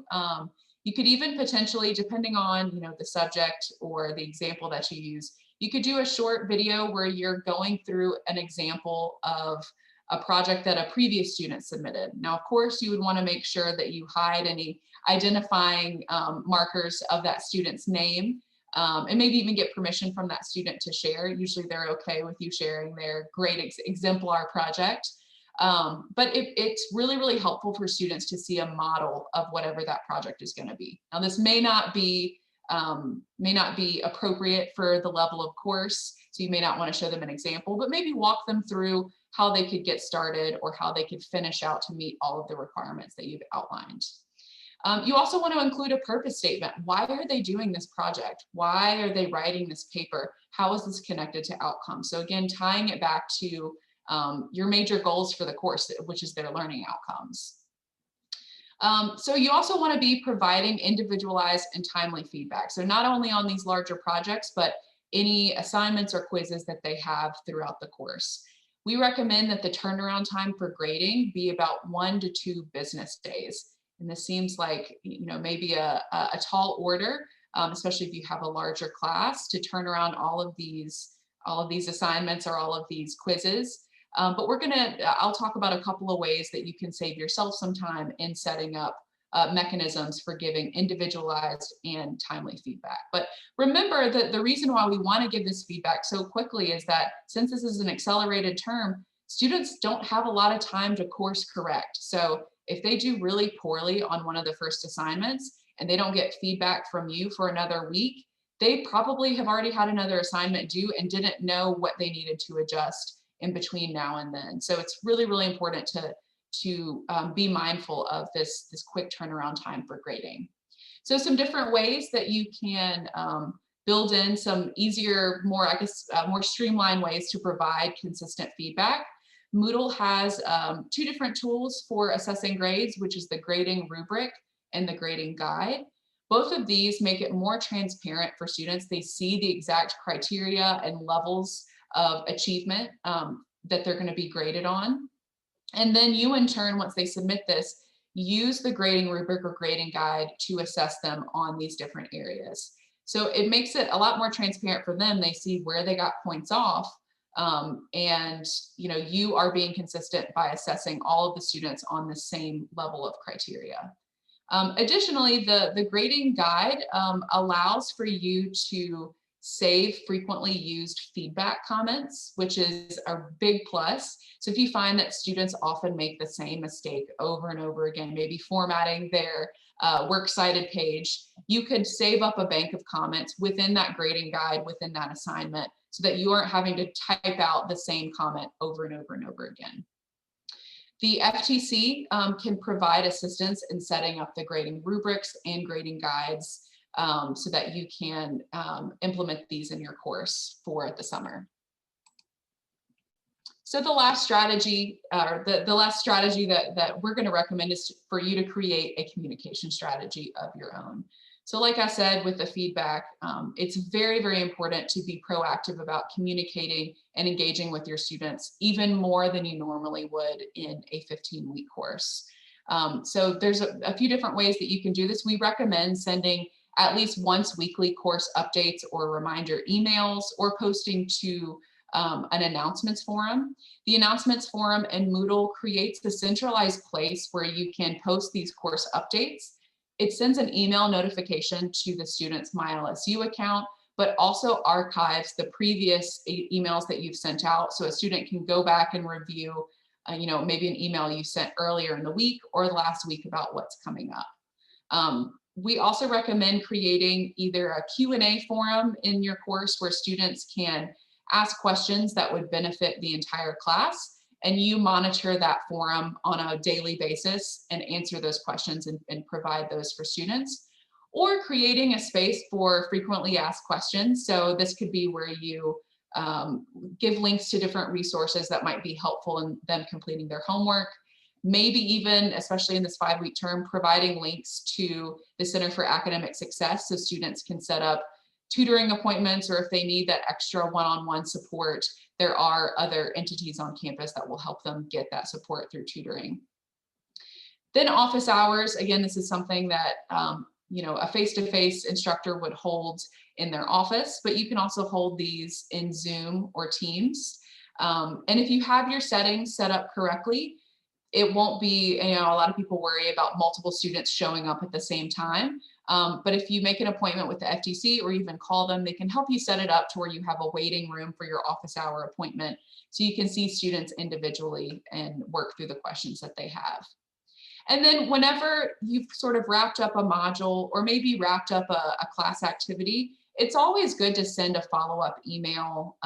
You could even potentially, depending on, you know, the subject or the example that you use, you could do a short video where you're going through an example of a project that a previous student submitted. Now, of course, you would want to make sure that you hide any identifying markers of that student's name, and maybe even get permission from that student to share. Usually they're okay with you sharing their great exemplar project. But it's really, really helpful for students to see a model of whatever that project is going to be. Now, this may not be appropriate for the level of course, so you may not want to show them an example, but maybe walk them through how they could get started or how they could finish out to meet all of the requirements that you've outlined. You also want to include a purpose statement. Why are they doing this project? Why are they writing this paper? How is this connected to outcomes? So again, tying it back to your major goals for the course, which is their learning outcomes. So you also want to be providing individualized and timely feedback. So not only on these larger projects, but any assignments or quizzes that they have throughout the course. We recommend that the turnaround time for grading be about 1 to 2 business days. And this seems like, you know, maybe a tall order, especially if you have a larger class, to turn around all of these assignments or all of these quizzes. But I'll talk about a couple of ways that you can save yourself some time in setting up mechanisms for giving individualized and timely feedback. But remember that the reason why we want to give this feedback so quickly is that since this is an accelerated term, students don't have a lot of time to course correct. So if they do really poorly on one of the first assignments and they don't get feedback from you for another week, they probably have already had another assignment due and didn't know what they needed to adjust in between now and then. So it's really, really important to be mindful of this quick turnaround time for grading. So some different ways that you can build in some easier, more streamlined ways to provide consistent feedback. Moodle has 2 different tools for assessing grades, which is the grading rubric and the grading guide. Both of these make it more transparent for students. They see the exact criteria and levels of achievement that they're going to be graded on. And then you, in turn, once they submit this, use the grading rubric or grading guide to assess them on these different areas. So it makes it a lot more transparent for them. They see where they got points off. And you know, you are being consistent by assessing all of the students on the same level of criteria. Additionally, the grading guide allows for you to save frequently used feedback comments, which is a big plus. So if you find that students often make the same mistake over and over again, maybe formatting their works cited page, you could save up a bank of comments within that grading guide, within that assignment, so that you aren't having to type out the same comment over and over and over again. The FTC can provide assistance in setting up the grading rubrics and grading guides so that you can implement these in your course for the summer. So the last strategy, the last strategy that we're going to recommend is for you to create a communication strategy of your own. So like I said, with the feedback, it's very, very important to be proactive about communicating and engaging with your students, even more than you normally would in a 15-week course. So there's a few different ways that you can do this. We recommend sending at least once weekly course updates or reminder emails, or posting to an announcements forum. The announcements forum in Moodle creates a centralized place where you can post these course updates. It sends an email notification to the student's MyLSU account, but also archives the previous emails that you've sent out, so a student can go back and review, you know, maybe an email you sent earlier in the week or the last week about what's coming up. We also recommend creating either a Q&A forum in your course where students can ask questions that would benefit the entire class, and you monitor that forum on a daily basis and answer those questions and provide those for students. Or creating a space for frequently asked questions. So this could be where you give links to different resources that might be helpful in them completing their homework. Maybe even, especially in this 5-week term, providing links to the Center for Academic Success so students can set up tutoring appointments, or if they need that extra one-on-one support, there are other entities on campus that will help them get that support through tutoring. Then office hours, again, this is something that a face-to-face instructor would hold in their office, but you can also hold these in Zoom or Teams. And if you have your settings set up correctly, it won't be, a lot of people worry about multiple students showing up at the same time. But if you make an appointment with the FTC or even call them, they can help you set it up to where you have a waiting room for your office hour appointment, so you can see students individually and work through the questions that they have. And then whenever you've sort of wrapped up a module or maybe wrapped up a class activity, it's always good to send a follow-up email,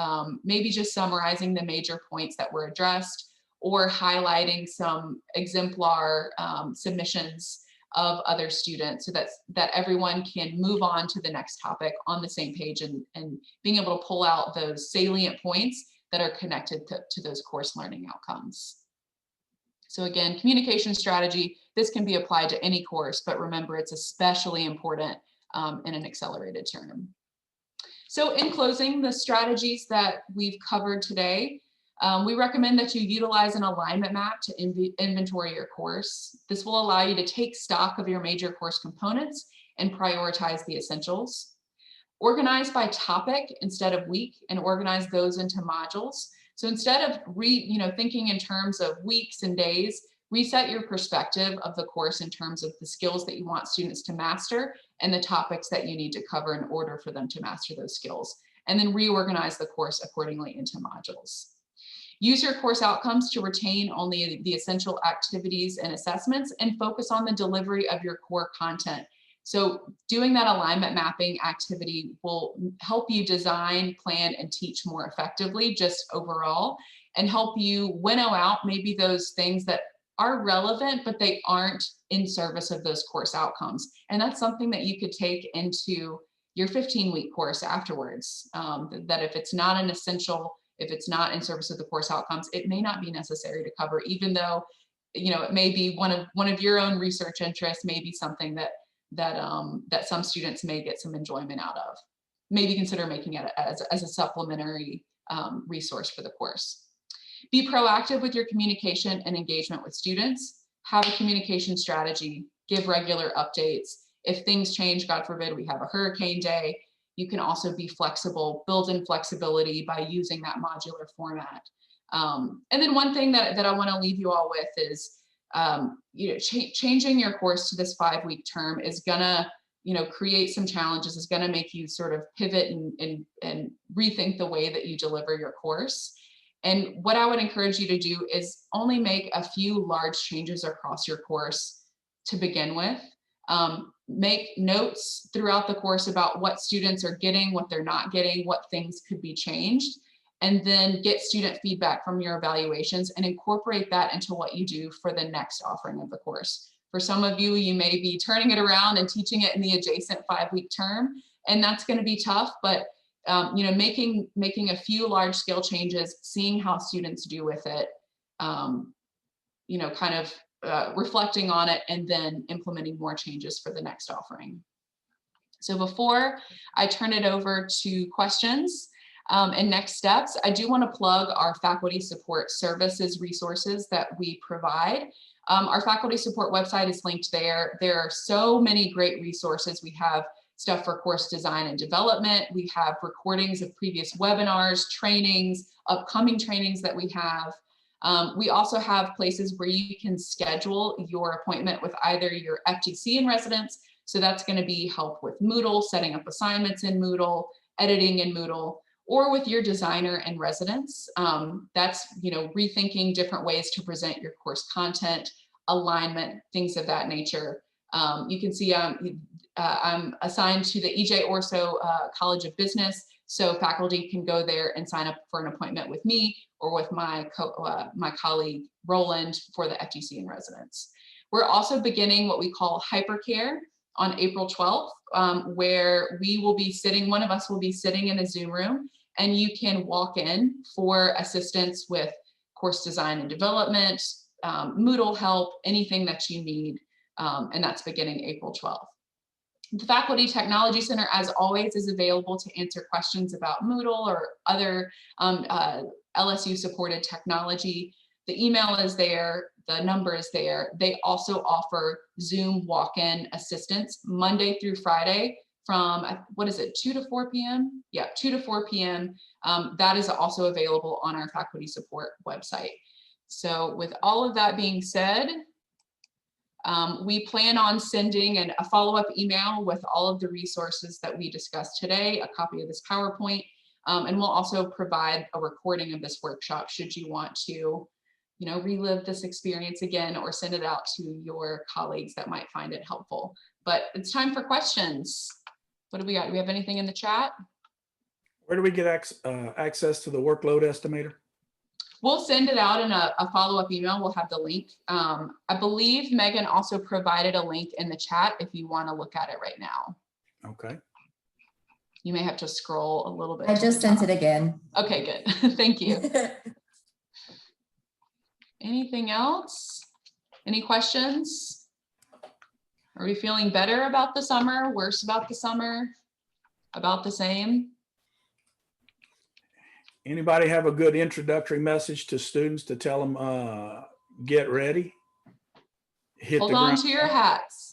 maybe just summarizing the major points that were addressed, or highlighting some exemplar submissions of other students, so that everyone can move on to the next topic on the same page, and being able to pull out those salient points that are connected to those course learning outcomes. So again, communication strategy, this can be applied to any course, but remember, it's especially important in an accelerated term. So in closing, the strategies that we've covered today, we recommend that you utilize an alignment map to inventory your course. This will allow you to take stock of your major course components and prioritize the essentials. Organize by topic instead of week, and organize those into modules. So instead of thinking in terms of weeks and days, reset your perspective of the course in terms of the skills that you want students to master and the topics that you need to cover in order for them to master those skills, and then reorganize the course accordingly into modules. Use your course outcomes to retain only the essential activities and assessments, and focus on the delivery of your core content. So doing that alignment mapping activity will help you design, plan, and teach more effectively just overall, and help you winnow out maybe those things that are relevant, but they aren't in service of those course outcomes. And that's something that you could take into your 15-week course afterwards, that if it's not an essential, if it's not in service of the course outcomes, it may not be necessary to cover, even though, it may be one of your own research interests, may be something that some students may get some enjoyment out of. Maybe consider making it as a supplementary resource for the course. Be proactive with your communication and engagement with students. Have a communication strategy. Give regular updates. If things change, God forbid, we have a hurricane day, you can also be flexible, build in flexibility by using that modular format. And then one thing that I want to leave you all with is, changing your course to this 5-week term is gonna, create some challenges. It's gonna make you sort of pivot and rethink the way that you deliver your course. And what I would encourage you to do is only make a few large changes across your course to begin with. Make notes throughout the course about what students are getting, what they're not getting, what things could be changed, and then get student feedback from your evaluations and incorporate that into what you do for the next offering of the course. For some of you, you may be turning it around and teaching it in the adjacent 5-week term, and that's going to be tough, but making a few large scale changes, seeing how students do with it, reflecting on it, and then implementing more changes for the next offering. So before I turn it over to questions and next steps, I do want to plug our faculty support services resources that we provide. Our faculty support website is linked there. There are so many great resources. We have stuff for course design and development. We have recordings of previous webinars, trainings, upcoming trainings that we have. We also have places where you can schedule your appointment with either your FTC in residence. So that's going to be help with Moodle, setting up assignments in Moodle, editing in Moodle, or with your designer in residence. That's, rethinking different ways to present your course content, alignment, things of that nature. You can see I'm assigned to the EJ Orso College of Business, so faculty can go there and sign up for an appointment with me or with my colleague Roland for the FTC in residence. We're also beginning what we call hypercare on April 12th, where we will be sitting, one of us will be sitting in a Zoom room, and you can walk in for assistance with course design and development, Moodle help, anything that you need, and that's beginning April 12th. The Faculty Technology Center, as always, is available to answer questions about Moodle or other LSU-supported technology. The email is there, the number is there. They also offer Zoom walk-in assistance Monday through Friday from, what is it, 2 to 4 p.m.? Yeah, 2 to 4 p.m. That is also available on our faculty support website. So with all of that being said, we plan on sending a follow-up email with all of the resources that we discussed today, a copy of this PowerPoint, and we'll also provide a recording of this workshop should you want to, relive this experience again or send it out to your colleagues that might find it helpful. But it's time for questions. What do we got? Do we have anything in the chat? Where do we get access to the workload estimator? We'll send it out in a follow-up email. We'll have the link. I believe Megan also provided a link in the chat if you want to look at it right now. Okay. You may have to scroll a little bit. I just sent it again. Okay, good. Thank you. Anything else? Any questions? Are we feeling better about the summer, worse about the summer, about the same? Anybody have a good introductory message to students to tell them get ready? Hold on to your hats.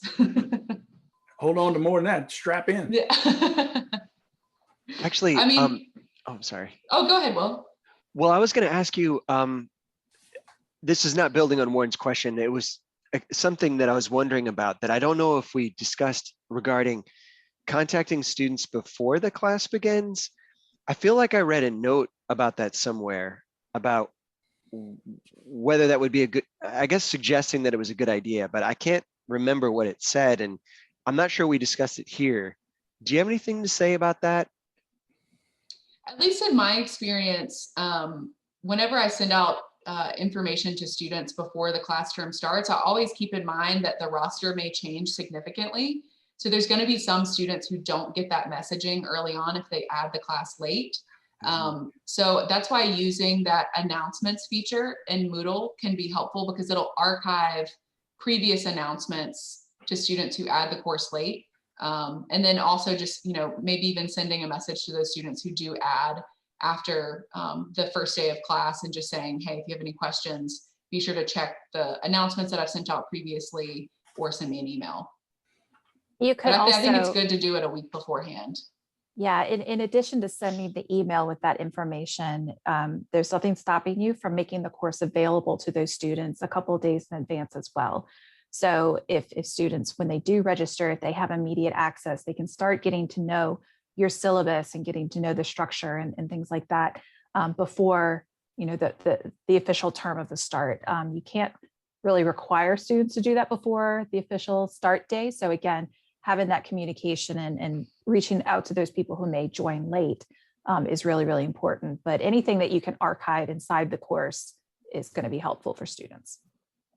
Hold on to more than that. Strap in. Yeah. Actually, I mean, oh, I'm sorry. Oh, go ahead, Will. Well, I was going to ask you, this is not building on Warren's question. It was something that I was wondering about that I don't know if we discussed regarding contacting students before the class begins. I feel like I read a note about that somewhere, about whether that would be a good, I guess suggesting that it was a good idea, but I can't remember what it said, and I'm not sure we discussed it here. Do you have anything to say about that? At least in my experience, whenever I send out information to students before the class term starts, I always keep in mind that the roster may change significantly. So there's going to be some students who don't get that messaging early on if they add the class late. So that's why using that announcements feature in Moodle can be helpful, because it'll archive previous announcements to students who add the course late. And then also just, maybe even sending a message to those students who do add after the first day of class and just saying, hey, if you have any questions, be sure to check the announcements that I've sent out previously or send me an email. You could I think it's also, good to do it a week beforehand. yeah, in addition to sending the email with that information, there's nothing stopping you from making the course available to those students a couple of days in advance as well. So if students, when they do register, if they have immediate access, they can start getting to know your syllabus and getting to know the structure and things like that before the official term of the start. You can't really require students to do that before the official start day. So again, having that communication and reaching out to those people who may join late is really, really important. But anything that you can archive inside the course is going to be helpful for students.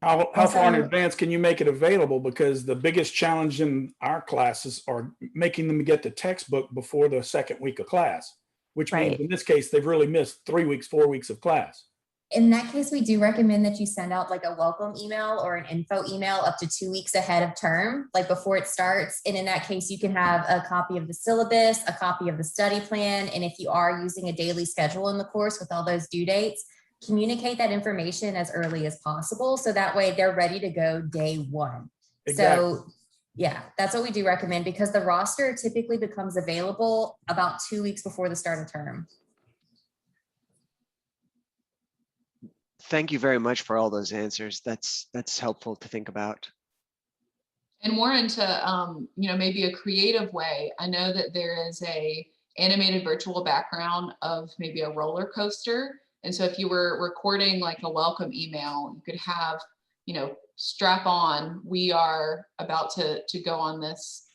How far in advance can you make it available? Because the biggest challenge in our classes are making them get the textbook before the second week of class, which means in this case, they've really missed 3 weeks, 4 weeks of class. In that case, we do recommend that you send out like a welcome email or an info email up to 2 weeks ahead of term, like before it starts. And in that case, you can have a copy of the syllabus, a copy of the study plan. And if you are using a daily schedule in the course with all those due dates, communicate that information as early as possible. So that way they're ready to go day one. Exactly. So yeah, that's what we do recommend, because the roster typically becomes available about 2 weeks before the start of term. Thank you very much for all those answers. That's helpful to think about. And Warren, to maybe a creative way, I know that there is a animated virtual background of maybe a roller coaster. And so if you were recording like a welcome email, you could have, strap on, we are about to go on this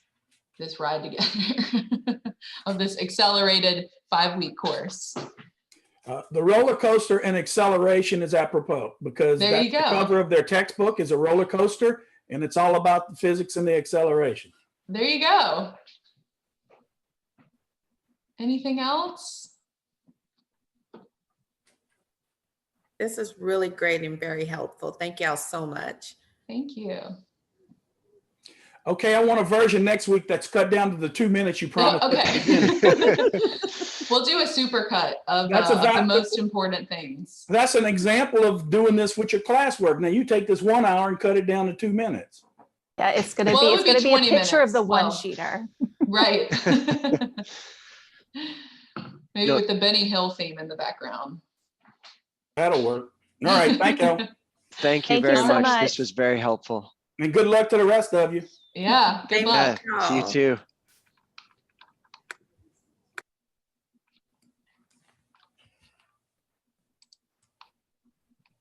ride together of this accelerated 5-week course. The roller coaster and acceleration is apropos, because the cover of their textbook is a roller coaster, and it's all about the physics and the acceleration. There you go. Anything else? This is really great and very helpful. Thank y'all so much. Thank you. Okay, I want a version next week that's cut down to the 2 minutes you promised. at the Okay. beginning. We'll do a super cut of, That's of the about- most important things. That's an example of doing this with your classwork. Now you take this 1 hour and cut it down to 2 minutes. Yeah, it's going to Well, it be, it's would going be to be a 20 picture of the minutes. one Well, sheeter. Right. Maybe No. with the Benny Hill theme in the background. That'll work. All right, thank you. Thank you Thank you very so much. much. This was very helpful. And good luck to the rest of you. Yeah, good Thank luck. Yeah, see you too.